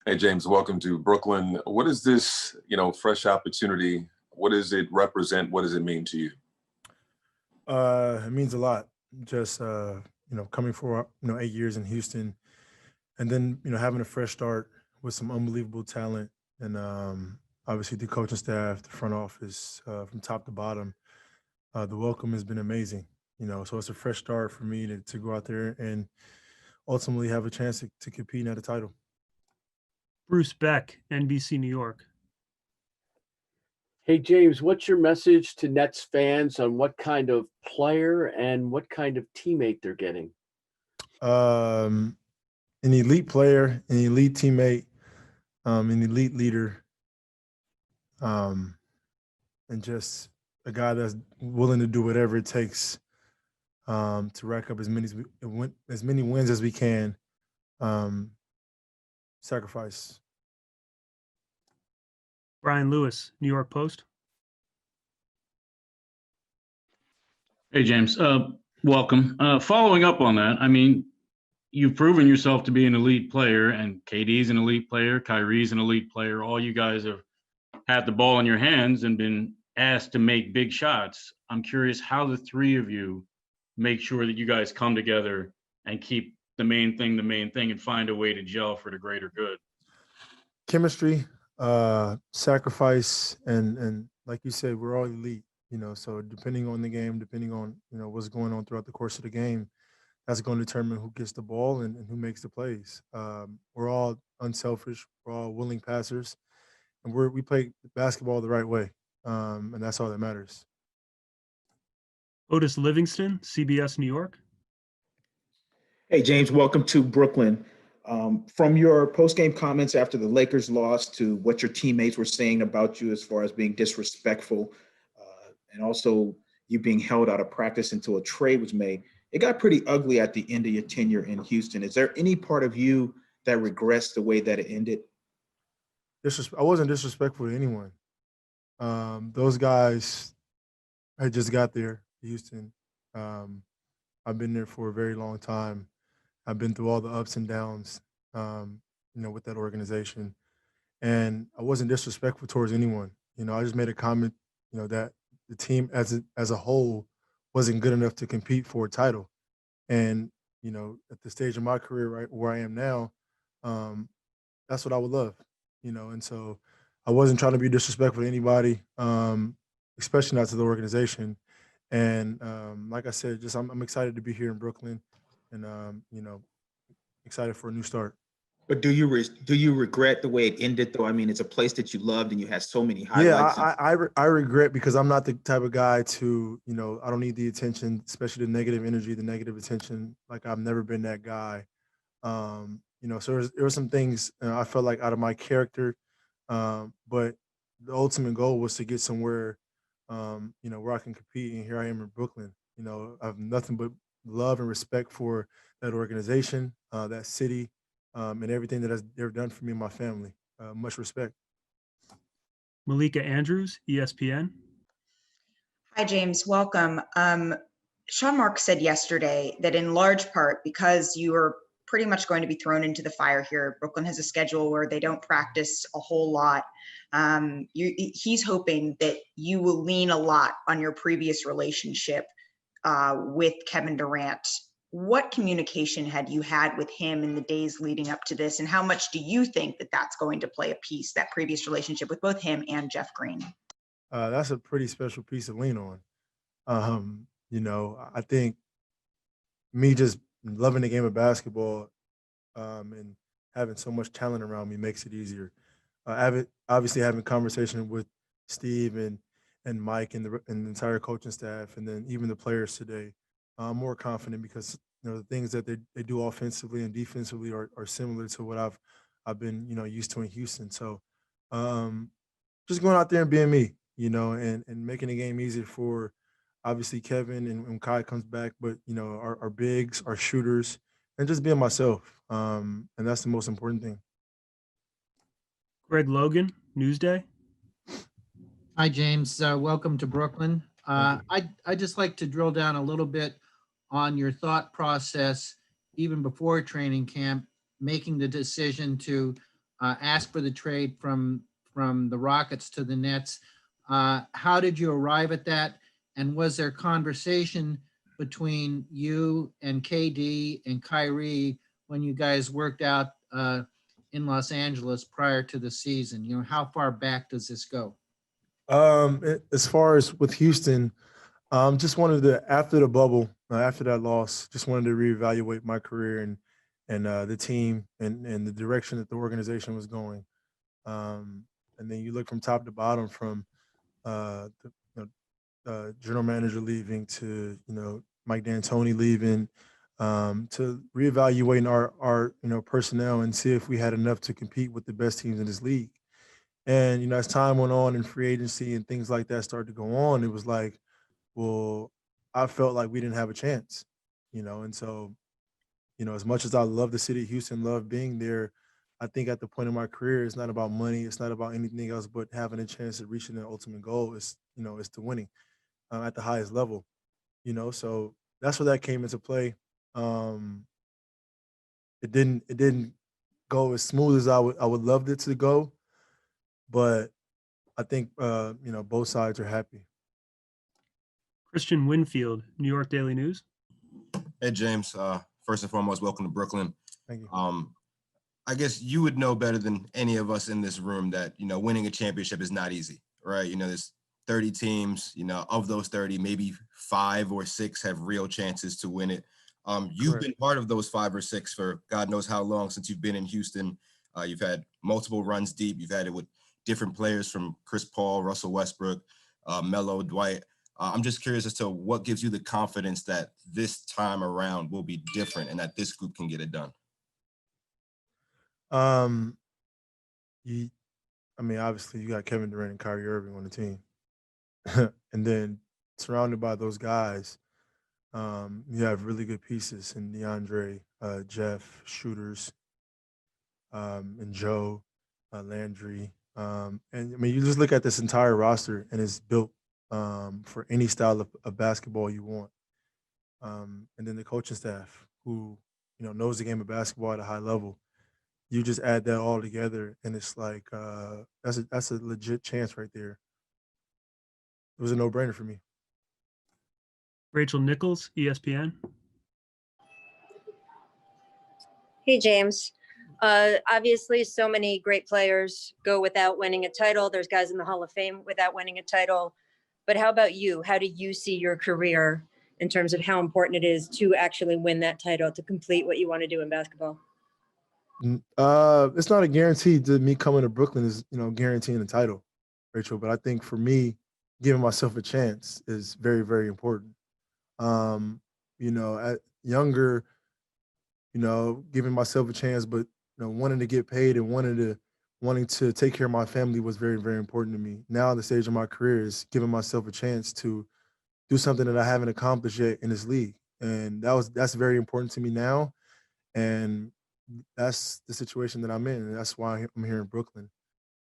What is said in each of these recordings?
Hey, James, welcome to Brooklyn. What is this, fresh opportunity? What does it represent? What does it mean to you? It means a lot. Just coming for 8 years in Houston, and then having a fresh start with some unbelievable talent, and obviously the coaching staff, the front office, from top to bottom. The welcome has been amazing. So it's a fresh start for me to go out there and ultimately have a chance to compete at a title. Bruce Beck, NBC New York. Hey, James, what's your message to Nets fans on what kind of player and what kind of teammate they're getting? An elite player, an elite teammate, an elite leader, um, and just a guy that's willing to do whatever it takes to rack up as many wins as we can. Um, Sacrifice. Brian Lewis, New York Post. Hey, James. Welcome. Following up on that, I mean, you've proven yourself to be an elite player, and KD's an elite player, Kyrie's an elite player. All you guys have had the ball in your hands and been asked to make big shots. I'm curious how the three of you make sure that you guys come together and keep the main thing, and find a way to gel for the greater good. Chemistry, sacrifice, and like you said, we're all elite. So depending on the game, depending on what's going on throughout the course of the game, that's going to determine who gets the ball and who makes the plays. We're all unselfish. We're all willing passers, and we play basketball the right way, and that's all that matters. Otis Livingston, CBS New York. Hey, James, welcome to Brooklyn. From your post-game comments after the Lakers lost to what your teammates were saying about you as far as being disrespectful, and also you being held out of practice until a trade was made, it got pretty ugly at the end of your tenure in Houston. Is there any part of you that regrets the way that it ended? I wasn't disrespectful to anyone. Those guys had just got there, Houston. I've been there for a very long time. I've been through all the ups and downs, with that organization, and I wasn't disrespectful towards anyone. I just made a comment, that the team as a whole wasn't good enough to compete for a title, and at the stage of my career, right where I am now, that's what I would love, and so I wasn't trying to be disrespectful to anybody, especially not to the organization. And like I said, just I'm excited to be here in Brooklyn, and excited for a new start. But do you regret the way it ended, though? I mean, it's a place that you loved and you had so many Yeah, highlights. I regret because I'm not the type of guy to, I don't need the attention, especially the negative energy, the negative attention. Like I've never been that guy. So there were some things I felt like out of my character, but the ultimate goal was to get somewhere, where I can compete. And here I am in Brooklyn. I have nothing but love and respect for that organization, that city, and everything that they've done for me and my family. Much respect. Malika Andrews, ESPN. Hi, James. Welcome. Sean Marks said yesterday that in large part because you are pretty much going to be thrown into the fire here. Brooklyn has a schedule where they don't practice a whole lot. He's hoping that you will lean a lot on your previous relationship with Kevin Durant. What communication had you had with him in the days leading up to this, and how much do you think that that's going to play a piece, that previous relationship with both him and Jeff Green? That's a pretty special piece to lean on. I think me just loving the game of basketball, and having so much talent around me makes it easier. Obviously having conversation with Steve and Mike and the entire coaching staff, and then even the players today, I'm more confident because the things that they do offensively and defensively are similar to what I've been used to in Houston. So just going out there and being me, and making the game easier for obviously Kevin and when Kai comes back, but our bigs, our shooters, and just being myself. And that's the most important thing. Greg Logan, Newsday. Hi, James. Welcome to Brooklyn. I'd just like to drill down a little bit on your thought process, even before training camp, making the decision to asked for the trade from the Rockets to the Nets. How did you arrive at that? And was there conversation between you and KD and Kyrie when you guys worked out in Los Angeles prior to the season? You know, how far back does this go? As far as with Houston, just wanted to, after the bubble, after that loss, just wanted to reevaluate my career and the team and the direction that the organization was going. And then you look from top to bottom, from general manager leaving to Mike D'Antoni leaving, to reevaluating our personnel and see if we had enough to compete with the best teams in this league. And as time went on and free agency and things like that started to go on, it was like, well, I felt like we didn't have a chance, and so, as much as I love the city of Houston, love being there, I think at the point in my career, it's not about money, it's not about anything else, but having a chance at reaching the ultimate goal is to winning at the highest level, so that's where that came into play. Um, it didn't go as smooth as I would loved it to go, but I think both sides are happy. Christian Winfield, New York Daily News. Hey, James. First and foremost, welcome to Brooklyn. Thank you. I guess you would know better than any of us in this room that, winning a championship is not easy, right? There's 30 teams, of those 30, maybe 5 or 6 have real chances to win it. You've Correct. been part of those 5 or 6 for God knows how long since you've been in Houston. You've had multiple runs deep. You've had it with different players from Chris Paul, Russell Westbrook, Melo, Dwight. I'm just curious as to what gives you the confidence that this time around will be different and that this group can get it done. Obviously you got Kevin Durant and Kyrie Irving on the team. And then surrounded by those guys, you have really good pieces in DeAndre, Jeff, shooters, and Joe, Landry. And you just look at this entire roster and it's built for any style of basketball you want. And then the coaching staff who, knows the game of basketball at a high level. You just add that all together and it's like, that's a legit chance right there. It was a no-brainer for me. Rachel Nichols, ESPN. Hey, James. Obviously, so many great players go without winning a title. There's guys in the Hall of Fame without winning a title. But how about you? How do you see your career in terms of how important it is to actually win that title, to complete what you want to do in basketball? It's not a guarantee that me coming to Brooklyn is, guaranteeing the title, Rachel. But I think for me, giving myself a chance is very, very important. At younger, giving myself a chance, but wanting to get paid and wanting to take care of my family was very, very important to me. Now, at the stage of my career, is giving myself a chance to do something that I haven't accomplished yet in this league, and that's very important to me now. And that's the situation that I'm in, and that's why I'm here in Brooklyn.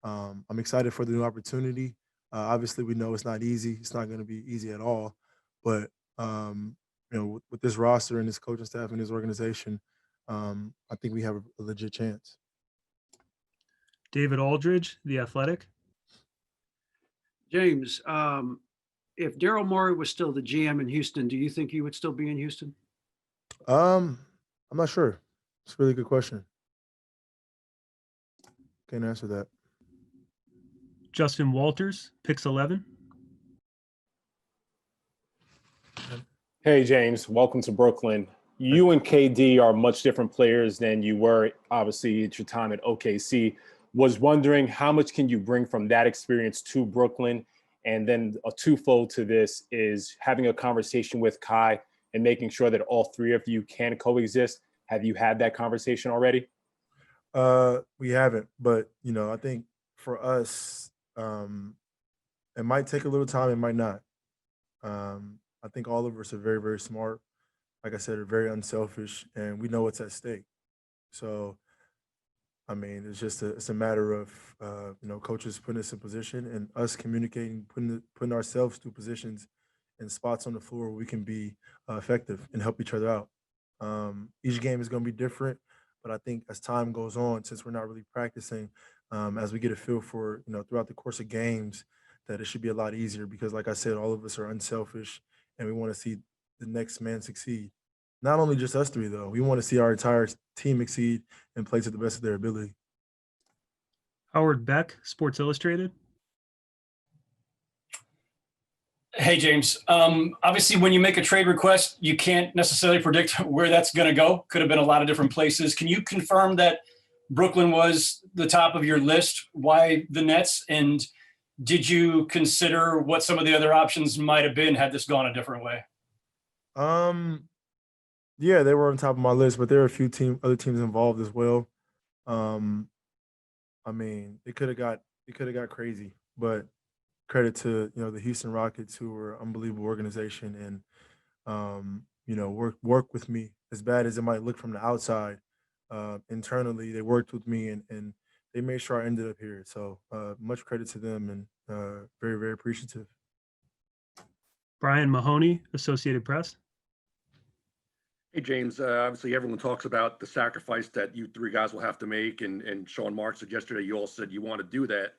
I'm excited for the new opportunity. Obviously, we know it's not easy. It's not going to be easy at all. But with this roster and this coaching staff and this organization, I think we have a legit chance. David Aldridge, The Athletic. James, if Daryl Morey was still the GM in Houston, do you think you would still be in Houston? I'm not sure. It's a really good question. Can't answer that. Justin Walters, Pix 11. Hey, James, welcome to Brooklyn. You and KD are much different players than you were, obviously, at your time at OKC. Was wondering how much can you bring from that experience to Brooklyn? And then a twofold to this is having a conversation with Kai and making sure that all 3 of you can coexist. Have you had that conversation already? We haven't, but I think for us, it might take a little time, it might not. I think all of us are very, very smart. Like I said, are very unselfish, and we know what's at stake. So, it's a matter of coaches putting us in position and us communicating, putting ourselves through positions and spots on the floor where we can be effective and help each other out. Each game is going to be different, But I think as time goes on, since we're not really practicing, as we get a feel for, throughout the course of games, that it should be a lot easier because, like I said, all of us are unselfish and we want to see the next man succeed. Not only just us three, though. We want to see our entire team exceed and play to the best of their ability. Howard Beck, Sports Illustrated. Hey, James. Obviously, when you make a trade request, you can't necessarily predict where that's going to go. Could have been a lot of different places. Can you confirm that Brooklyn was the top of your list? Why the Nets? And did you consider what some of the other options might have been had this gone a different way? Yeah, they were on top of my list, but there are a few other teams involved as well. I mean, it could have got crazy, but credit to the Houston Rockets, who were an unbelievable organization, and work with me as bad as it might look from the outside. Internally, they worked with me and they made sure I ended up here. So much credit to them and very, very appreciative. Brian Mahoney, Associated Press. Hey, James, obviously everyone talks about the sacrifice that you three guys will have to make. And Sean Mark said yesterday, you all said you want to do that.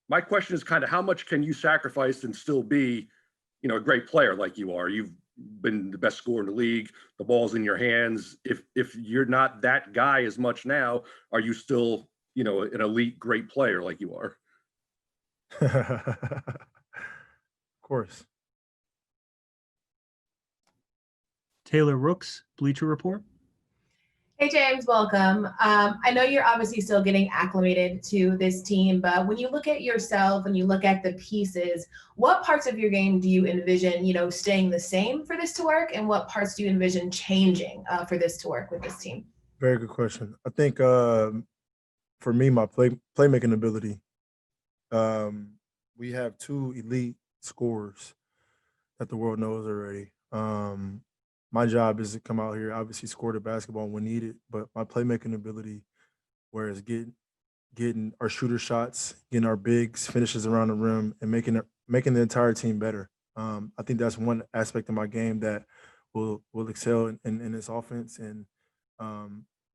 My question is kind of how much can you sacrifice and still be, a great player like you are? You've been the best scorer in the league. The ball's in your hands. If you're not that guy as much now, are you still, an elite great player like you are? Of course. Taylor Rooks, Bleacher Report. Hey, James, welcome. I know you're obviously still getting acclimated to this team, but when you look at yourself and you look at the pieces, what parts of your game do you envision, staying the same for this to work? And what parts do you envision changing for this to work with this team? Very good question. I think for me, my playmaking ability, we have two elite scorers that the world knows already. My job is to come out here, obviously score the basketball when needed, but my playmaking ability, whereas getting our shooter shots, getting our bigs, finishes around the rim, and making the entire team better. I think that's one aspect of my game that will excel in this offense. And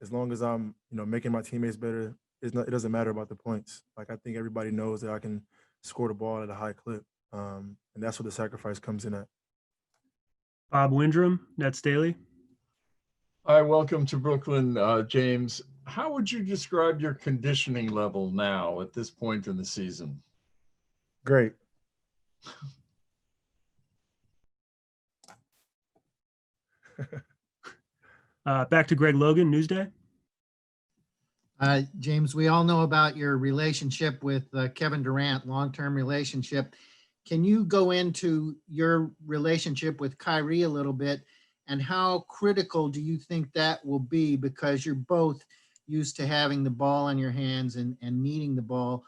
as long as I'm making my teammates better, it doesn't matter about the points. Like I think everybody knows that I can score the ball at a high clip, and that's where the sacrifice comes in at. Bob Windrum, Nets Daily. Hi, welcome to Brooklyn, James. How would you describe your conditioning level now at this point in the season? Great. Back to Greg Logan, Newsday. James, we all know about your relationship with Kevin Durant, long-term relationship. Can you go into your relationship with Kyrie a little bit, and how critical do you think that will be, because you're both used to having the ball in your hands and needing the ball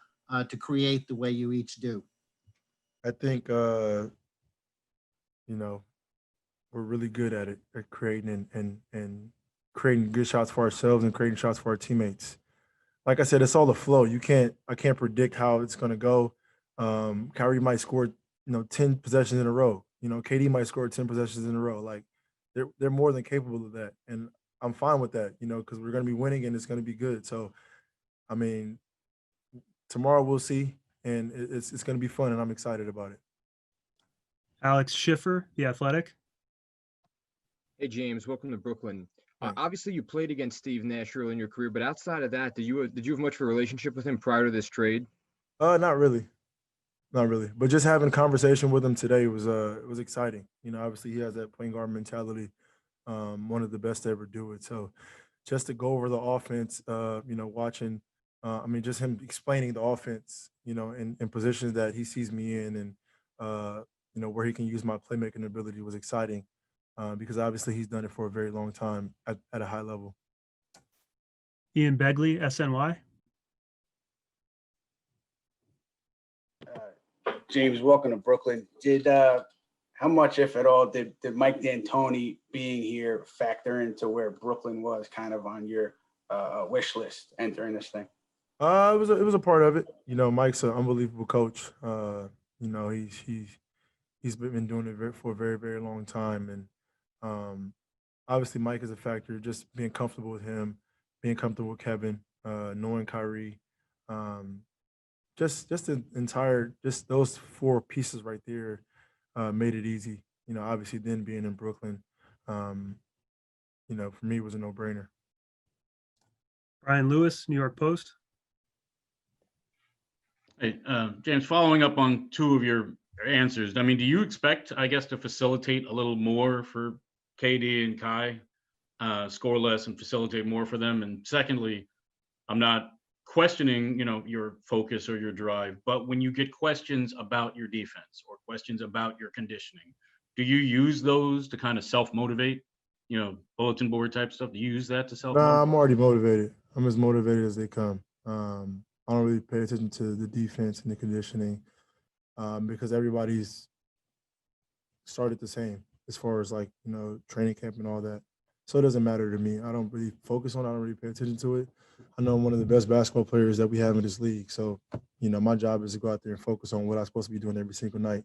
to create the way you each do? I think we're really good at it, at creating and creating good shots for ourselves and creating shots for our teammates. Like I said, it's all a flow. I can't predict how it's gonna go. Kyrie might score, 10 possessions in a row. KD might score 10 possessions in a row. Like they're more than capable of that, and I'm fine with that. Because we're gonna be winning and it's gonna be good. So, I mean, tomorrow we'll see, and it's gonna be fun, and I'm excited about it. Alex Schiffer, The Athletic. Hey, James, welcome to Brooklyn. Obviously, you played against Steve Nash early in your career, but outside of that, did you have much of a relationship with him prior to this trade? Not really. But just having a conversation with him today was exciting. Obviously he has that point guard mentality, one of the best to ever do it. So just to go over the offense, watching, just him explaining the offense, in positions that he sees me in, and where he can use my playmaking ability was exciting, because obviously he's done it for a very long time at a high level. Ian Begley, SNY. James, welcome to Brooklyn. How much, if at all, did Mike D'Antoni being here factor into where Brooklyn was kind of on your wish list entering this thing? It was a part of it. Mike's an unbelievable coach. He's been doing it for a very, very long time, and obviously Mike is a factor. Just being comfortable with him, being comfortable with Kevin, knowing Kyrie, just the entire just those four pieces right there made it easy. You know, obviously then being in Brooklyn, um, you know, for me it was a no-brainer. Brian Lewis, New York Post. Hey, James, following up on two of your answers, I mean, do you expect, I guess, to facilitate a little more for KD and Kai, score less and facilitate more for them? And secondly, I'm not questioning, you know, your focus or your drive, but when you get questions about your defense or questions about your conditioning, do you use those to kind of self-motivate, you know, bulletin board type stuff? Do you use that to Nah, self-motivate? I'm already motivated. I'm as motivated as they come. I don't really pay attention to the defense and the conditioning because everybody's started the same as far as like, you know, training camp and all that. So it doesn't matter to me. I don't really focus on it. I don't really pay attention to it. I know I'm one of the best basketball players that we have in this league. So, you know, my job is to go out there and focus on what I'm supposed to be doing every single night.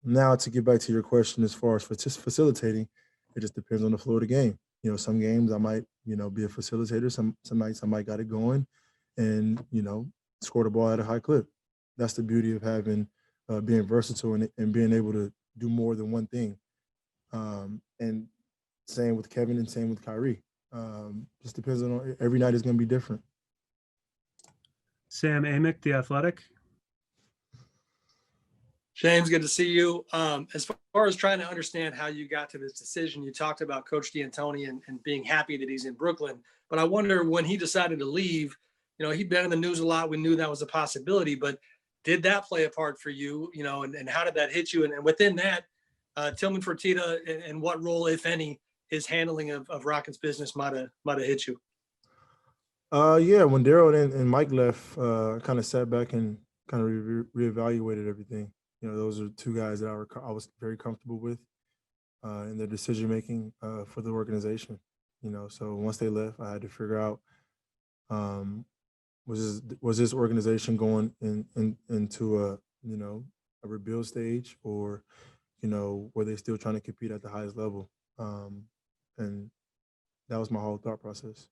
Now, to get back to your question, as far as facilitating, it just depends on the flow of the game. You know, some games I might, you know, be a facilitator. Some nights I might got it going, and you know, score the ball at a high clip. That's the beauty of having being versatile and being able to do more than one thing. And same with Kevin and same with Kyrie. Just depends on every night is going to be different. Sam Amick, The Athletic. James, good to see you. As far as trying to understand how you got to this decision, you talked about Coach D'Antoni and being happy that he's in Brooklyn. But I wonder when he decided to leave, you know, he'd been in the news a lot. We knew that was a possibility, but did that play a part for you, you know, and how did that hit you? And within that, Tillman Fertitta and what role, if any, his handling of Rockets business might have hit you? Yeah, when Daryl and Mike left, I kind of sat back and kind of reevaluated everything. You know, those are two guys that I was very comfortable with in their decision making for the organization. You know, so once they left, I had to figure out was this organization going into a, you know, a rebuild stage, or you know, were they still trying to compete at the highest level? And that was my whole thought process.